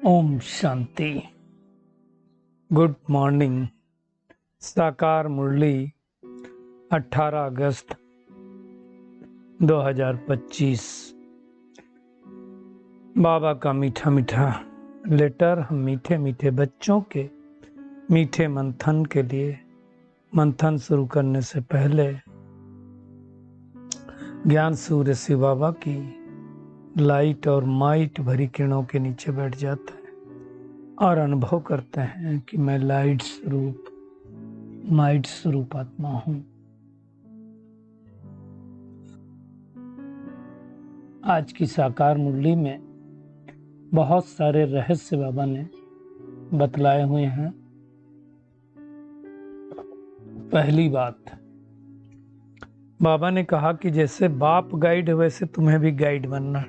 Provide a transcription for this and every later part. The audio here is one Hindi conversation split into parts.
ओम शांति। Good morning. साकार मुरली 18 अगस्त 2025। बाबा का मीठा मीठा लेटर हम मीठे मीठे बच्चों के मीठे मंथन के लिए मंथन शुरू करने से पहले ज्ञान सूर्य शिव बाबा की लाइट और माइट भरी किरणों के नीचे बैठ जाते हैं और अनुभव करते हैं कि मैं लाइट स्वरूप आत्मा हूं। आज की साकार मुरली में बहुत सारे रहस्य बाबा ने बतलाए हुए हैं। पहली बात, बाबा ने कहा कि जैसे बाप गाइड है वैसे तुम्हें भी गाइड बनना।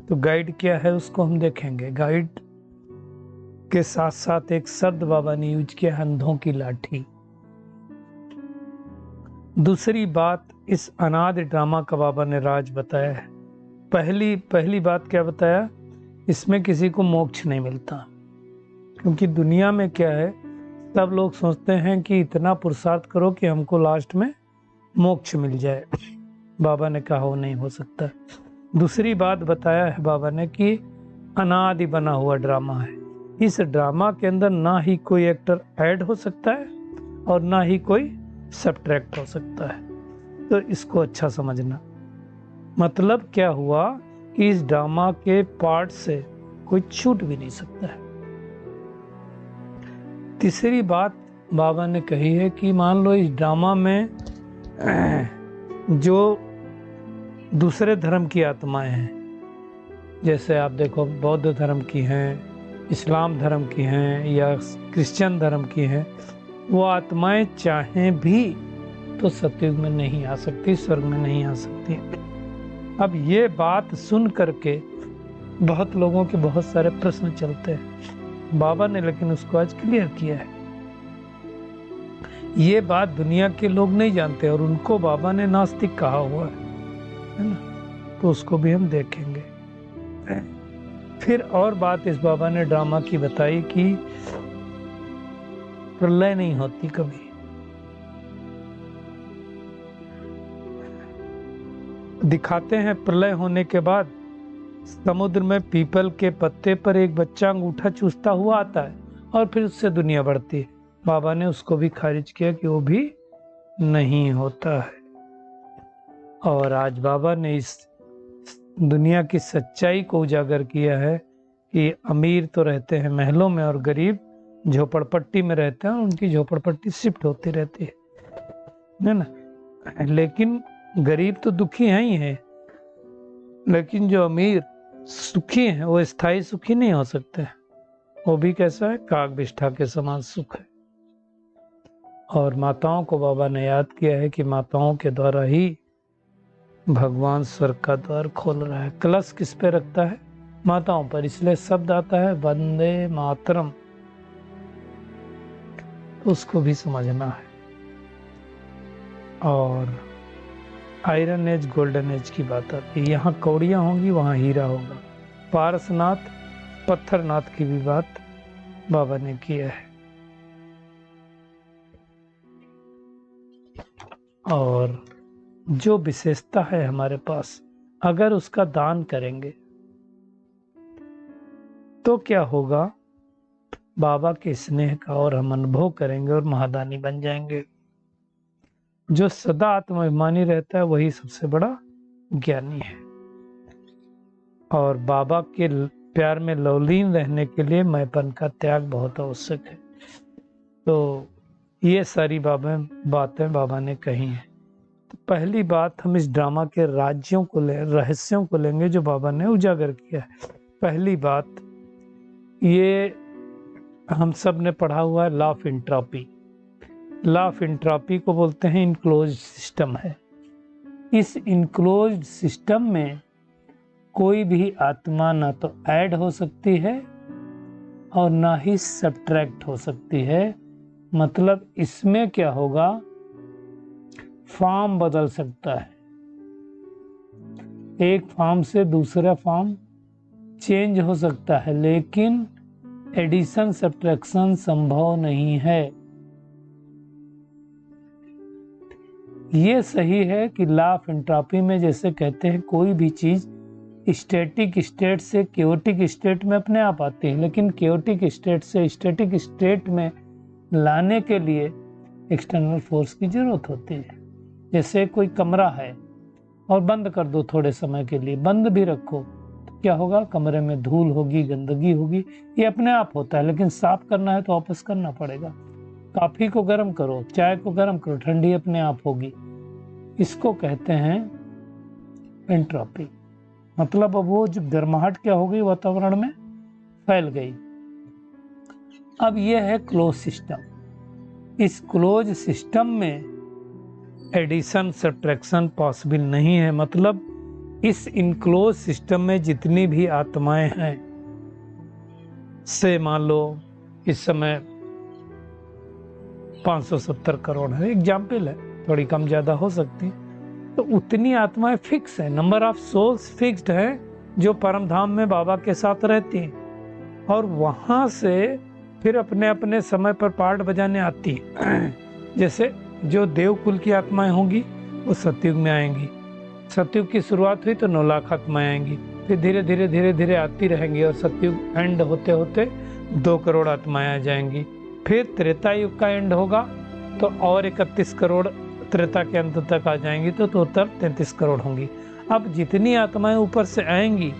तो गाइड क्या है उसको हम देखेंगे। गाइड के साथ साथ एक शब्द बाबा ने यूज किया, अंधों की लाठी। दूसरी बात, इस अनादि ड्रामा का बाबा ने राज बताया है। पहली बात क्या बताया, इसमें किसी को मोक्ष नहीं मिलता, क्योंकि दुनिया में क्या है, सब लोग सोचते हैं कि इतना पुरुषार्थ करो कि हमको लास्ट में मोक्ष मिल जाए। बाबा ने कहा वो नहीं हो सकता। दूसरी बात बताया है बाबा ने कि अनादि बना हुआ ड्रामा है। इस ड्रामा के अंदर ना ही कोई एक्टर ऐड हो सकता है और ना ही कोई सब्ट्रैक्ट हो सकता है। तो इसको अच्छा समझना। मतलब क्या हुआ कि इस ड्रामा के पार्ट से कोई छूट भी नहीं सकता है। तीसरी बात बाबा ने कही है कि मान लो इस ड्रामा में जो दूसरे धर्म की आत्माएं हैं, जैसे आप देखो बौद्ध धर्म की हैं, इस्लाम धर्म की हैं या क्रिश्चियन धर्म की हैं, वो आत्माएं चाहें भी तो सतयुग में नहीं आ सकती, स्वर्ग में नहीं आ सकती। अब ये बात सुन करके बहुत लोगों के बहुत सारे प्रश्न चलते हैं। बाबा ने लेकिन उसको आज क्लियर किया है। ये बात दुनिया के लोग नहीं जानते और उनको बाबा ने नास्तिक कहा हुआ है ना, तो उसको भी हम देखेंगे। फिर और बात इस बाबा ने ड्रामा की बताई कि प्रलय नहीं होती कभी। दिखाते हैं प्रलय होने के बाद समुद्र में पीपल के पत्ते पर एक बच्चा अंगूठा चूसता हुआ आता है और फिर उससे दुनिया बढ़ती है। बाबा ने उसको भी खारिज किया कि वो भी नहीं होता है। और आज बाबा ने इस दुनिया की सच्चाई को उजागर किया है कि अमीर तो रहते हैं महलों में और गरीब झोपड़पट्टी में रहते हैं और उनकी झोपड़पट्टी शिफ्ट होती रहती है ना। लेकिन गरीब तो दुखी हैं ही हैं, लेकिन जो अमीर सुखी हैं वो स्थायी सुखी नहीं हो सकते। वो भी कैसा है, काग विष्ठा के समान सुख है। और माताओं को बाबा ने याद किया है कि माताओं के द्वारा ही भगवान स्वर्ग का द्वार खोल रहा है। कलश किस पे रखता है, माताओं पर, इसलिए शब्द आता है वंदे मातरम। तो उसको भी समझना है। और आयरन एज गोल्डन एज की बात आती है। यहाँ कौड़ियाँ होंगी वहाँ हीरा होगा। पारसनाथ पत्थरनाथ की भी बात बाबा ने किया है। और जो विशेषता है हमारे पास, अगर उसका दान करेंगे तो क्या होगा, बाबा के स्नेह का और हम अनुभव करेंगे और महादानी बन जाएंगे। जो सदा आत्माभिमानी रहता है वही सबसे बड़ा ज्ञानी है। और बाबा के प्यार में लवलीन रहने के लिए मैंपन का त्याग बहुत आवश्यक है। तो ये सारी बातें बाबा ने कही हैं। तो पहली बात, हम इस ड्रामा के राज्यों को रहस्यों को लेंगे जो बाबा ने उजागर किया है। पहली बात, ये हम सब ने पढ़ा हुआ है, law of entropy. Law of entropy को बोलते हैं इनक्लोज्ड सिस्टम है। इस इनक्लोज्ड सिस्टम में कोई भी आत्मा ना तो ऐड हो सकती है और ना ही सब्ट्रैक्ट हो सकती है। मतलब इसमें क्या होगा, फॉर्म बदल सकता है, एक फॉर्म से दूसरा फॉर्म चेंज हो सकता है, लेकिन एडिशन सब्ट्रैक्शन संभव नहीं है। ये सही है कि लॉ ऑफ एंट्रोपी में जैसे कहते हैं कोई भी चीज स्टैटिक स्टेट से कैओटिक स्टेट में अपने आप आती है, लेकिन कैओटिक स्टेट से स्टैटिक स्टेट में लाने के लिए एक्सटर्नल फोर्स की जरूरत होती है। जैसे कोई कमरा है और बंद कर दो थोड़े समय के लिए, बंद भी रखो तो क्या होगा, कमरे में धूल होगी, गंदगी होगी, ये अपने आप होता है, लेकिन साफ करना है तो वापस करना पड़ेगा। कॉफी को गर्म करो, चाय को गर्म करो, ठंडी अपने आप होगी। इसको कहते हैं एंट्रोपी। मतलब अब वो जो गर्माहट क्या हो गई, वातावरण में फैल गई। अब ये है क्लोज सिस्टम। इस क्लोज सिस्टम में एडिशन सब्ट्रैक्शन पॉसिबल नहीं है। मतलब इस इनक्लोज सिस्टम में जितनी भी आत्माएं हैं, से मान लो इस समय 570 करोड़ है, एग्जाम्पल है, थोड़ी कम ज्यादा हो सकती है, तो उतनी आत्माएं फिक्स है, नंबर ऑफ सोल्स फिक्स्ड है जो परम धाम में बाबा के साथ रहती हैं, और वहां से फिर अपने अपने समय पर पार्ट बजाने आती है। जैसे जो देवकुल की आत्माएं होंगी वो सतयुग में आएंगी। सतयुग की शुरुआत हुई तो 9 लाख आत्माएं आएंगी, फिर धीरे धीरे धीरे धीरे आती रहेंगी और सतयुग एंड होते होते 2 करोड़ आत्माएं आ जाएंगी। फिर त्रेता युग का एंड होगा तो और 31 करोड़ त्रेता के अंत तक आ जाएंगी, तो टोटल 33 करोड़ होंगी। अब जितनी आत्माएं ऊपर से आएंगी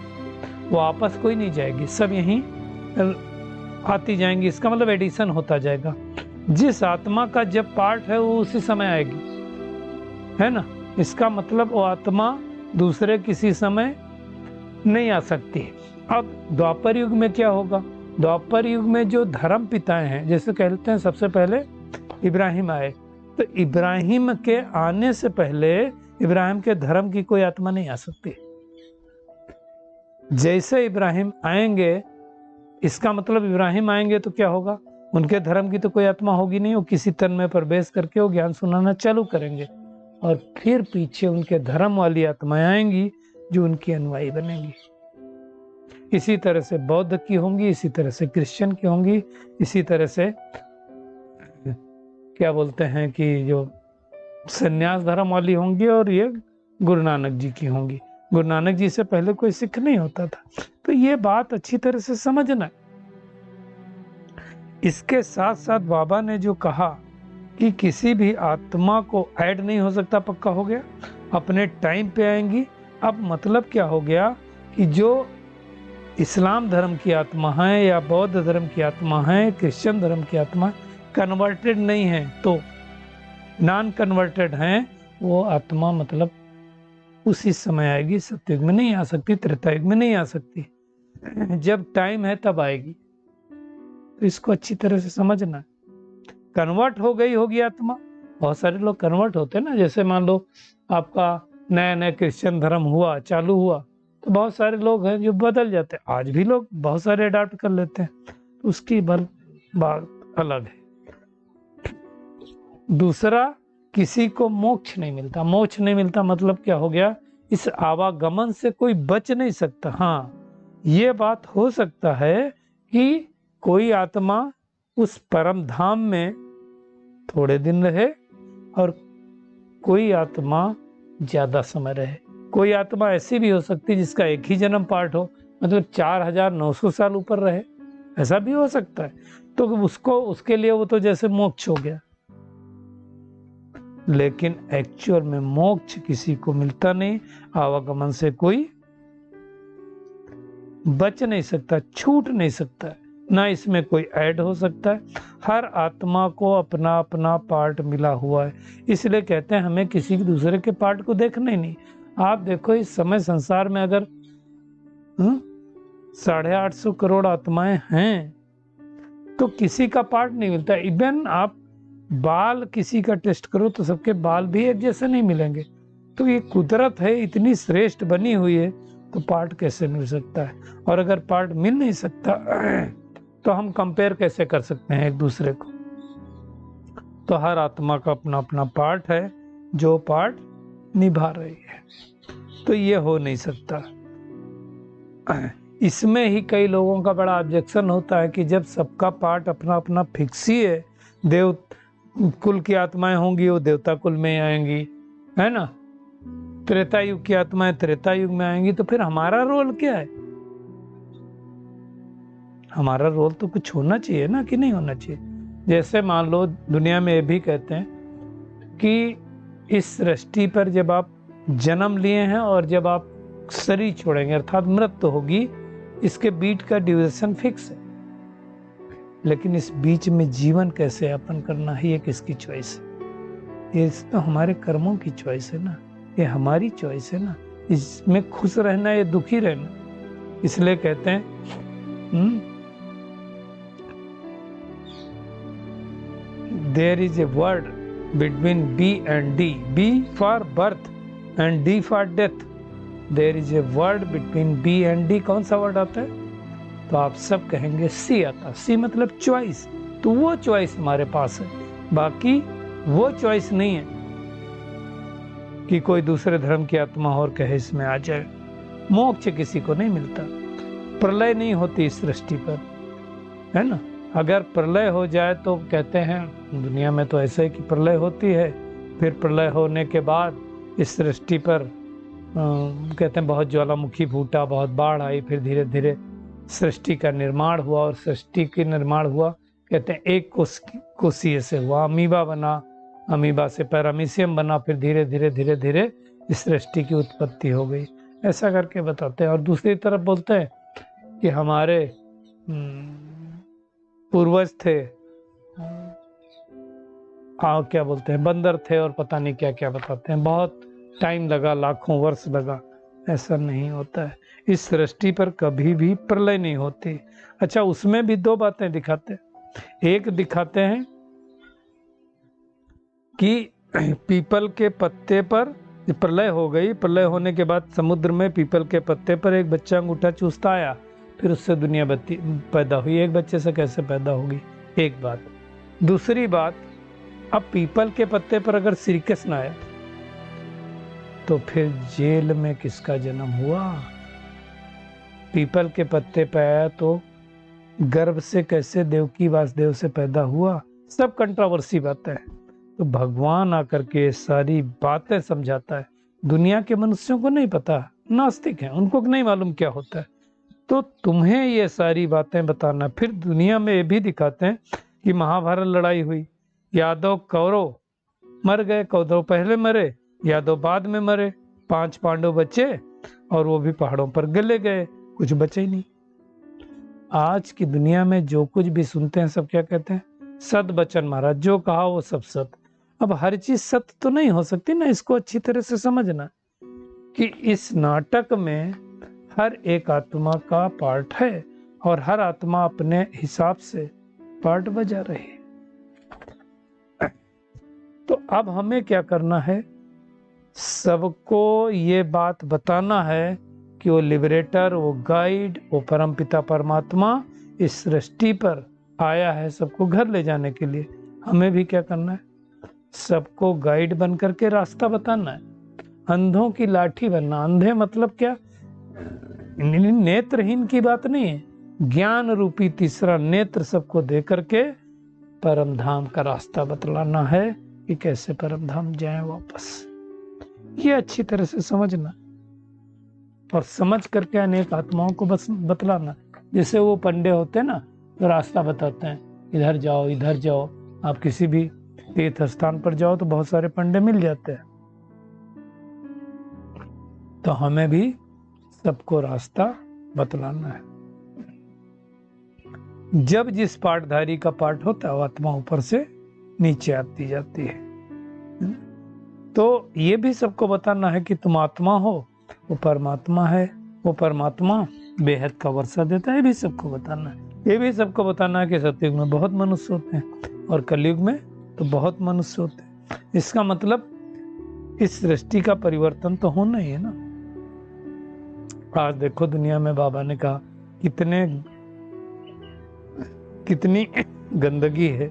वो आपस कोई नहीं जाएगी, सब यहीं आती जाएंगी। इसका मतलब एडिशन होता जाएगा। जिस आत्मा का जब पार्ट है वो उसी समय आएगी, है ना। इसका मतलब वो आत्मा दूसरे किसी समय नहीं आ सकती। अब द्वापर युग में क्या होगा, द्वापर युग में जो धर्म पिताएं हैं, जैसे कहते हैं सबसे पहले इब्राहिम आए, तो इब्राहिम के आने से पहले इब्राहिम के धर्म की कोई आत्मा नहीं आ सकती। जैसे इब्राहिम आएंगे, इसका मतलब इब्राहिम आएंगे तो क्या होगा, उनके धर्म की तो कोई आत्मा होगी नहीं, वो किसी तन में प्रवेश करके वो ज्ञान सुनाना चालू करेंगे, और फिर पीछे उनके धर्म वाली आत्माएं आएंगी जो उनकी अनुयायी बनेंगी। इसी तरह से बौद्ध की होंगी, इसी तरह से क्रिश्चियन की होंगी, इसी तरह से क्या बोलते हैं कि जो संन्यास धर्म वाली होंगी, और ये गुरु नानक जी की होंगी। गुरु नानक जी से पहले कोई सिख नहीं होता था। तो ये बात अच्छी तरह से समझना। इसके साथ साथ बाबा ने जो कहा कि किसी भी आत्मा को ऐड नहीं हो सकता, पक्का हो गया, अपने टाइम पे आएंगी। अब मतलब क्या हो गया कि जो इस्लाम धर्म की आत्मा है या बौद्ध धर्म की आत्मा है, क्रिश्चियन धर्म की आत्मा कन्वर्टेड नहीं है, तो नॉन कन्वर्टेड हैं, वो आत्मा मतलब उसी समय आएगी, सतयुग में नहीं आ सकती, त्रेता युग में नहीं आ सकती, जब टाइम है तब आएगी। तो इसको अच्छी तरह से समझना। कन्वर्ट हो गई होगी आत्मा। बहुत सारे लोग कन्वर्ट होते हैं ना, जैसे मान लो आपका नया नया क्रिश्चियन धर्म हुआ, चालू हुआ, तो बहुत सारे लोग हैं जो बदल जाते हैं। आज भी लोग बहुत सारे अडॉप्ट कर लेते हैं, तो उसकी बात अलग है। दूसरा, किसी को मोक्ष नहीं मिलता। मोक्ष नहीं मिलता मतलब क्या हो गया, इस आवागमन से कोई बच नहीं सकता। हाँ, ये बात हो सकता है कि कोई आत्मा उस परम धाम में थोड़े दिन रहे और कोई आत्मा ज्यादा समय रहे। कोई आत्मा ऐसी भी हो सकती है जिसका एक ही जन्म पार्ट हो, मतलब 4900 साल ऊपर रहे, ऐसा भी हो सकता है। तो उसको, उसके लिए वो तो जैसे मोक्ष हो गया। लेकिन एक्चुअल में मोक्ष किसी को मिलता नहीं। आवागमन से कोई बच नहीं सकता, छूट नहीं सकता, ना इसमें कोई ऐड हो सकता है। हर आत्मा को अपना अपना पार्ट मिला हुआ है। इसलिए कहते हैं हमें किसी दूसरे के पार्ट को देखना ही नहीं। आप देखो इस समय संसार में अगर 850 करोड़ आत्माएं हैं तो किसी का पार्ट नहीं मिलता। इवन आप बाल किसी का टेस्ट करो तो सबके बाल भी एक जैसे नहीं मिलेंगे। तो ये कुदरत है, इतनी श्रेष्ठ बनी हुई है, तो पार्ट कैसे मिल सकता है। और अगर पार्ट मिल नहीं सकता तो हम कंपेयर कैसे कर सकते हैं एक दूसरे को। तो हर आत्मा का अपना अपना पार्ट है जो पार्ट निभा रही है। तो ये हो नहीं सकता। इसमें ही कई लोगों का बड़ा ऑब्जेक्शन होता है कि जब सबका पार्ट अपना अपना फिक्स ही है, देव कुल की आत्माएं होंगी वो देवता कुल में आएंगी, है ना, त्रेता युग की आत्माएं त्रेता युग में आएंगी, तो फिर हमारा रोल क्या है? हमारा रोल तो कुछ होना चाहिए ना, कि नहीं होना चाहिए? जैसे मान लो दुनिया में ये भी कहते हैं कि इस सृष्टि पर जब आप जन्म लिए हैं और जब आप शरीर छोड़ेंगे अर्थात मृत्यु होगी, इसके बीच का ड्यूरेशन फिक्स है, लेकिन इस बीच में जीवन कैसे यापन करना है ये किसकी चॉइस है? ये तो हमारे कर्मों की चॉइस है ना, ये हमारी चॉइस है ना, इसमें खुश रहना या दुखी रहना। इसलिए कहते हैं there is a word between B and D, B for birth and D for death. There is a word between B and D. कौन सा वर्ड आता है? तो आप सब कहेंगे सी आता है। सी मतलब चॉइस। तो वो चॉइस हमारे पास है, बाकी वो चॉइस नहीं है कि कोई दूसरे धर्म की आत्मा और कहे इसमें आ जाए। मोक्ष किसी को नहीं मिलता, प्रलय नहीं होती इस सृष्टि पर, है ना। अगर प्रलय हो जाए तो कहते हैं दुनिया में तो ऐसे है कि प्रलय होती है, फिर प्रलय होने के बाद इस सृष्टि पर कहते हैं बहुत ज्वालामुखी फूटा, बहुत बाढ़ आई, फिर धीरे धीरे सृष्टि का निर्माण हुआ, और सृष्टि के निर्माण हुआ कहते हैं एक कोशिए से हुआ, अमीबा बना, अमीबा से पैरामीशियम बना, फिर धीरे धीरे धीरे धीरे इस सृष्टि की उत्पत्ति हो गई। ऐसा करके बताते हैं। और दूसरी तरफ बोलते हैं कि हमारे पूर्वज थे, क्या बोलते हैं, बंदर थे, और पता नहीं क्या क्या बताते हैं, बहुत टाइम लगा, लाखों वर्ष लगा। ऐसा नहीं होता है, इस सृष्टि पर कभी भी प्रलय नहीं होती। अच्छा, उसमें भी दो बातें दिखाते हैं। एक दिखाते हैं कि पीपल के पत्ते पर प्रलय हो गई, प्रलय होने के बाद समुद्र में पीपल के पत्ते पर एक बच्चा अंगूठा चूसता आया, फिर उससे दुनिया पैदा हुई। एक बच्चे से कैसे पैदा होगी? एक बात। दूसरी बात, अब पीपल के पत्ते पर अगर श्री कृष्ण आया तो फिर जेल में किसका जन्म हुआ? पीपल के पत्ते पर आया तो गर्भ से कैसे देवकी वासुदेव से पैदा हुआ? सब कंट्रोवर्सी बातें हैं। तो भगवान आकर के सारी बातें समझाता है। दुनिया के मनुष्यों को नहीं पता, नास्तिक हैं, उनको नहीं मालूम क्या होता है। तो तुम्हें ये सारी बातें बताना। फिर दुनिया में ये भी दिखाते हैं कि महाभारत लड़ाई हुई, यादव कौरव मर गए, कौरव पहले मरे, यादव बाद में मरे, 5 पांडव बचे, और वो भी पहाड़ों पर गले गए, कुछ बचे ही नहीं। आज की दुनिया में जो कुछ भी सुनते हैं सब क्या कहते हैं? सत बचन महाराज, जो कहा वो सब सत। अब हर चीज सत्य तो नहीं हो सकती ना, इसको अच्छी तरह से समझना कि इस नाटक में हर एक आत्मा का पार्ट है, और हर आत्मा अपने हिसाब से पार्ट बजा रही है। तो अब हमें क्या करना है? सबको ये बात बताना है कि वो लिबरेटर, वो गाइड, वो परमपिता परमात्मा इस सृष्टि पर आया है सबको घर ले जाने के लिए। हमें भी क्या करना है? सबको गाइड बन करके रास्ता बताना है। अंधों की लाठी बनना। अंधे मतलब क्या? नेत्रहीन की बात नहीं है, ज्ञान रूपी तीसरा नेत्र सबको दे करके परम धाम का रास्ता बतलाना है कि कैसे परम धाम जाए वापस। ये अच्छी तरह से समझना और समझ करके अनेक आत्माओं को बस बतलाना। जैसे वो पंडे होते हैं ना, तो रास्ता बताते हैं, इधर जाओ इधर जाओ। आप किसी भी तीर्थ स्थान पर जाओ तो बहुत सारे पंडे मिल जाते हैं। तो हमें भी सबको रास्ता बतलाना है। जब जिस पाठधारी का पाठ होता है वो आत्मा ऊपर से नीचे आती जाती है। तो ये भी सबको बताना है कि तुम आत्मा हो, वो परमात्मा है, वो परमात्मा बेहद का वर्षा देता है। ये भी सबको बताना है। ये भी सबको बताना है कि सतयुग में बहुत मनुष्य होते हैं और कलयुग में तो बहुत मनुष्य होते हैं। इसका मतलब इस सृष्टि का परिवर्तन तो होना ही है ना। आज देखो दुनिया में बाबा ने कहा कितनी गंदगी है,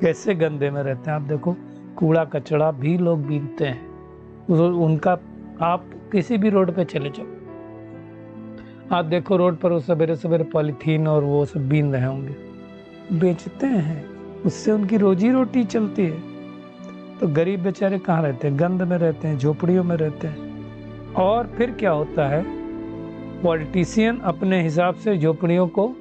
कैसे गंदे में रहते हैं। आप देखो कूड़ा कचड़ा भी लोग बीनते हैं उनका। आप किसी भी रोड पे चले जाओ, आप देखो रोड पर वो सवेरे सवेरे पॉलीथीन और वो सब बीन रहे होंगे, बेचते हैं, उससे उनकी रोजी रोटी चलती है। तो गरीब बेचारे कहाँ रहते हैं? गंद में रहते हैं, झोपड़ियों में रहते हैं। और फिर क्या होता है, पॉलिटिशियन अपने हिसाब से झोपड़ियों को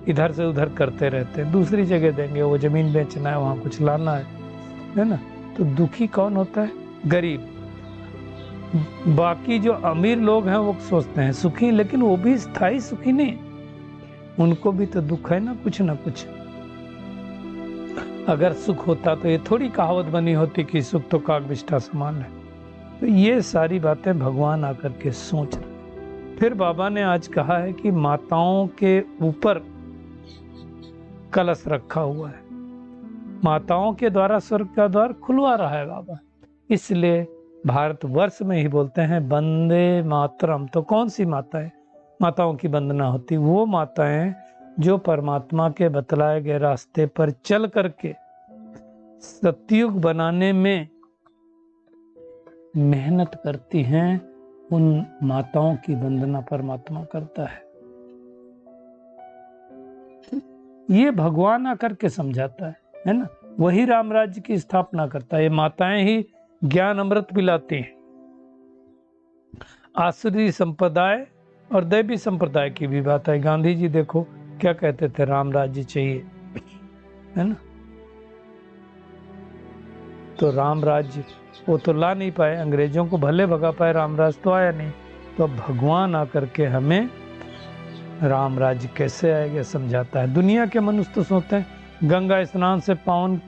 इधर से उधर करते रहते हैं, दूसरी जगह देंगे, वो जमीन बेचना है, वहाँ कुछ लाना है ना। तो दुखी कौन होता है? गरीब। बाकी जो अमीर लोग हैं वो सोचते हैं सुखी, लेकिन वो भी स्थायी सुखी नहीं, उनको भी तो दुख है ना कुछ। अगर सुख होता तो ये थोड़ी कहावत बनी होती कि सुख तो काग बिष्ठा समान है। तो ये सारी बातें भगवान आकर के सोच रहे। फिर बाबा ने आज कहा है कि माताओं के ऊपर कलश रखा हुआ है, माताओं के द्वारा स्वर्ग का द्वार खुलवा रहा है बाबा, इसलिए भारतवर्ष में ही बोलते हैं वंदे मातरम। तो कौन सी माताएं माताओं की वंदना होती? वो माताएं जो परमात्मा के बतलाए गए रास्ते पर चल करके सतयुग बनाने में मेहनत करती हैं, उन माताओं की वंदना परमात्मा करता है। ये भगवान आकर के समझाता है ना, वही राम राज्य की स्थापना करता है। ये माताएं ही ज्ञान अमृत पिलाती हैं। आसुरी संप्रदाय और दैवी संप्रदाय की भी बात है। गांधी जी देखो क्या कहते थे, राम राज्य चाहिए, है ना। तो राम राज्य वो तो ला नहीं पाए, अंग्रेजों को भले भगा पाए, राम राज्य तो आया नहीं। तो भगवान आकर के हमें राम राज्य कैसे आएगा समझाता है। दुनिया के मनुष्य तो सोचते हैं गंगा स्नान से पावन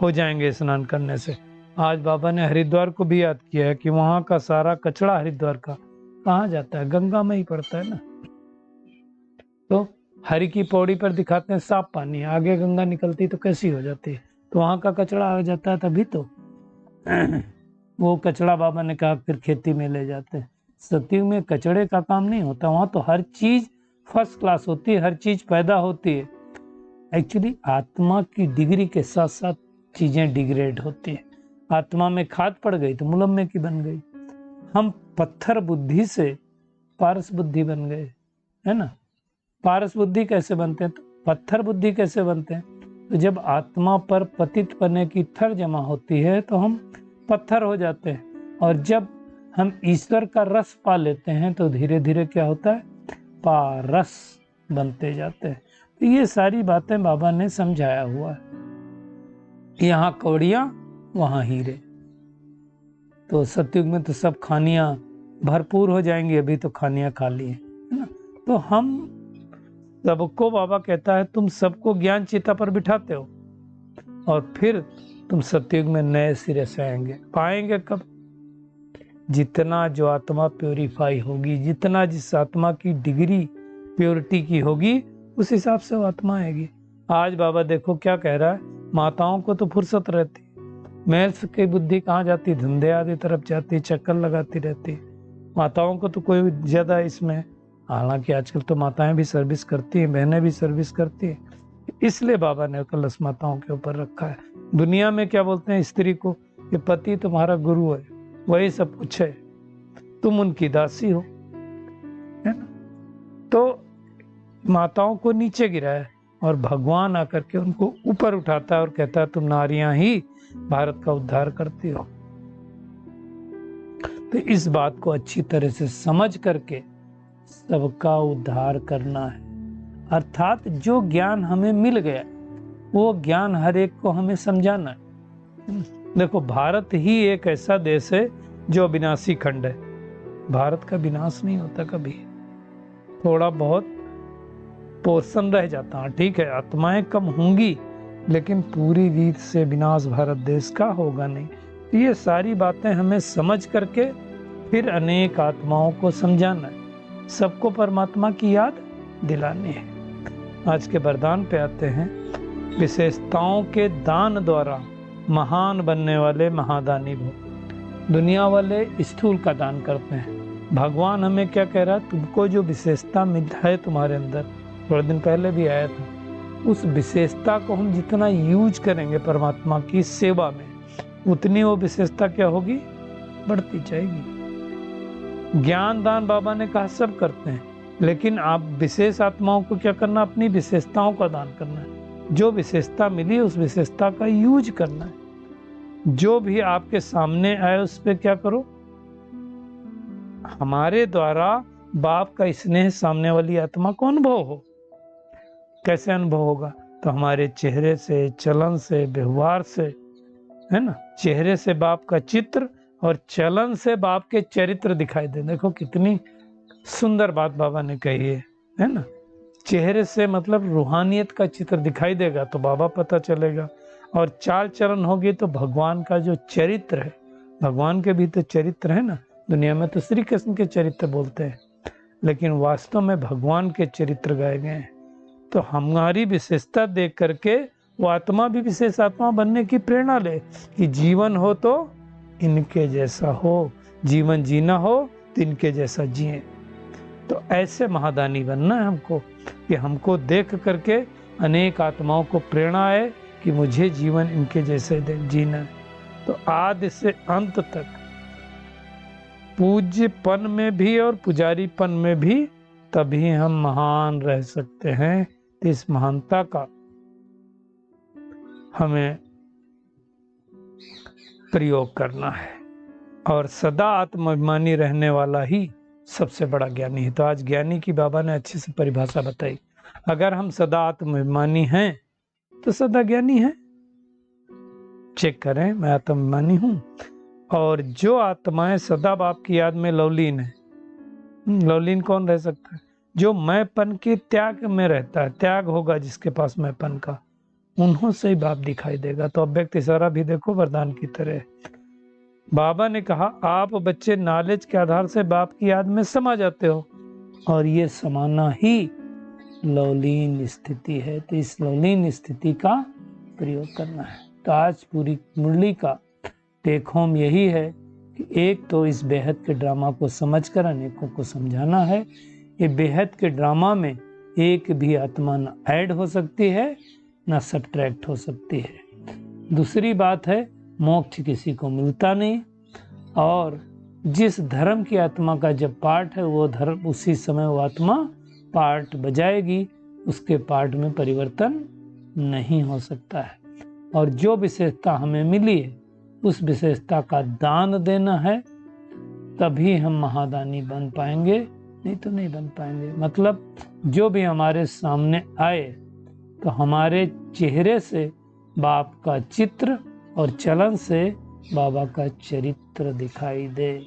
हो जाएंगे स्नान करने से। आज बाबा ने हरिद्वार को भी याद किया है कि वहां का सारा कचरा हरिद्वार का कहाँ जाता है? गंगा में ही पड़ता है ना। तो हरि की पौड़ी पर दिखाते हैं साफ पानी, आगे गंगा निकलती तो कैसी हो जाती है? तो वहां का कचरा आ जाता है, तभी तो वो कचरा बाबा ने कहा फिर खेती में ले जाते हैं। सतयुग में कचड़े का काम नहीं होता, वहां तो हर चीज फर्स्ट क्लास होती है, हर चीज पैदा होती है। एक्चुअली आत्मा की डिग्री के साथ साथ चीजें डिग्रेड होती है। आत्मा में खाद पड़ गई तो मुलम्मे की बन गई। हम पत्थर बुद्धि से पारस बुद्धि बन गए, है ना। पारस बुद्धि कैसे बनते हैं? तो पत्थर बुद्धि कैसे बनते हैं? तो जब आत्मा पर पतित पने की थर जमा होती है तो हम पत्थर हो जाते हैं, और जब हम ईश्वर का रस पा लेते हैं तो धीरे धीरे क्या होता है? पारस बनते जाते हैं। तो ये सारी बातें बाबा ने समझाया हुआ है। यहाँ कौड़ियाँ वहाँ हीरे। तो सतयुग में तो सब खानियाँ भरपूर हो जाएंगी, अभी तो खानियाँ खाली है ना। तो हम सबको बाबा कहता है तुम सबको ज्ञान चिता पर बिठाते हो, और फिर तुम सतयुग में नए सिरे से आएंगे। पाएंगे कब? जितना जो आत्मा प्योरीफाई होगी, जितना जिस आत्मा की डिग्री प्योरिटी की होगी, उस हिसाब से वो आत्मा आएगी। आज बाबा देखो क्या कह रहा है, माताओं को तो फुर्सत रहती, मेल्स की बुद्धि कहाँ जाती? धंधे आदि तरफ जाती, चक्कर लगाती रहती। माताओं को तो कोई ज्यादा इसमें, हालांकि आजकल तो माताएं भी सर्विस करती हैं, बहनें भी सर्विस करती हैं, इसलिए बाबा ने कलश माताओं के ऊपर रखा है। दुनिया में क्या बोलते हैं स्त्री को? कि पति तुम्हारा गुरु है, वही सब कुछ है, तुम उनकी दासी हो, है ना। तो माताओं को नीचे गिराया, और भगवान आकर के उनको ऊपर उठाता है और कहता है तुम नारियां ही भारत का उद्धार करती हो। तो इस बात को अच्छी तरह से समझ करके सबका उद्धार करना है। अर्थात जो ज्ञान हमें मिल गया वो ज्ञान हर एक को हमें समझाना है। देखो भारत ही एक ऐसा देश है जो अविनाशी खंड है। भारत का विनाश नहीं होता कभी, थोड़ा बहुत पोर्शन रह जाता है, ठीक है, आत्माएं कम होंगी, लेकिन पूरी रीत से विनाश भारत देश का होगा नहीं। ये सारी बातें हमें समझ करके फिर अनेक आत्माओं को समझाना है, सबको परमात्मा की याद दिलानी है। आज के वरदान पे आते हैं। विशेषताओं के दान द्वारा महान बनने वाले महादानी भव। दुनिया वाले स्थूल का दान करते हैं, भगवान हमें क्या कह रहा है? तुमको जो विशेषता है तुम्हारे अंदर, थोड़े दिन पहले भी आया था, उस विशेषता को हम जितना यूज करेंगे परमात्मा की सेवा में, उतनी वो विशेषता क्या होगी? बढ़ती जाएगी। ज्ञान दान बाबा ने कहा सब करते हैं, लेकिन आप विशेष आत्माओं को क्या करना, अपनी विशेषताओं का दान करना है। जो विशेषता मिली उस विशेषता का यूज करना है। जो भी आपके सामने आए उस पर क्या करो, हमारे द्वारा बाप का स्नेह सामने वाली आत्मा को अनुभव हो। कैसे अनुभव होगा, तो हमारे चेहरे से, चलन से, व्यवहार से, है ना। चेहरे से बाप का चित्र और चलन से बाप के चरित्र दिखाई दे। देखो कितनी सुंदर बात बाबा ने कही है ना। चेहरे से मतलब रूहानियत का चित्र दिखाई देगा तो बाबा पता चलेगा, और चाल चलन होगी तो भगवान का जो चरित्र है, भगवान के भी तो चरित्र है ना। दुनिया में तो श्री कृष्ण के चरित्र बोलते हैं, लेकिन वास्तव में भगवान के चरित्र गाए गए हैं। तो हमारी विशेषता देख करके वो आत्मा भी विशेष आत्मा बनने की प्रेरणा ले कि जीवन हो तो इनके जैसा हो, जीवन जीना हो तो इनके जैसा जिए। तो ऐसे महादानी बनना है हमको कि हमको देख करके अनेक आत्माओं को प्रेरणा आए कि मुझे जीवन इनके जैसे जीना है। तो आदि से अंत तक पूज्यपन में भी और पुजारीपन में भी तभी हम महान रह सकते हैं। तो इस महानता का हमें प्रयोग करना है, और सदा आत्माभिमानी रहने वाला ही सबसे बड़ा ज्ञानी है। तो आज ज्ञानी की बाबा ने अच्छे से परिभाषा बताई। अगर हम सदा आत्माभिमानी हैं तो सदा ज्ञानी हैं। चेक करें, मैं आत्माभिमानी हूँ। और जो आत्माएं सदा बाप की याद में लवलीन है, लवलीन कौन रह सकता है, जो मैंपन के त्याग में रहता है। त्याग होगा जिसके पास मैंपन का, उन्हों से ही बाप दिखाई देगा। तो अव्यक्त इशारा भी देखो वरदान की तरह। बाबा ने कहा आप बच्चे नॉलेज के आधार से बाप की याद में समा जाते हो, और ये समाना ही लवलीन स्थिति है। तो इस लवलीन स्थिति का प्रयोग करना है। तो आज पूरी मुरली का टेक होम यही है कि एक तो इस बेहद के ड्रामा को समझकर अनेकों को समझाना है। ये बेहद के ड्रामा में एक भी आत्मा न ऐड हो सकती है न सब्ट्रैक्ट हो सकती है। दूसरी बात है मोक्ष किसी को मिलता नहीं, और जिस धर्म की आत्मा का जब पाठ है वो धर्म उसी समय वो आत्मा पाठ बजाएगी, उसके पाठ में परिवर्तन नहीं हो सकता है। और जो विशेषता हमें मिली है उस विशेषता का दान देना है, तभी हम महादानी बन पाएंगे, नहीं तो नहीं बन पाएंगे। मतलब जो भी हमारे सामने आए तो हमारे चेहरे से बाप का चित्र और चलन से बाबा का चरित्र दिखाई दे।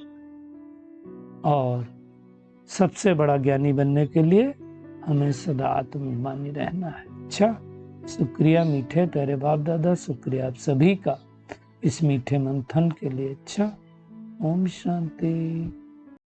और सबसे बड़ा ज्ञानी बनने के लिए हमें सदा आत्माभिमानी रहना है। अच्छा, शुक्रिया मीठे प्यारे बाप दादा, शुक्रिया आप सभी का इस मीठे मंथन के लिए। अच्छा, ओम शांति।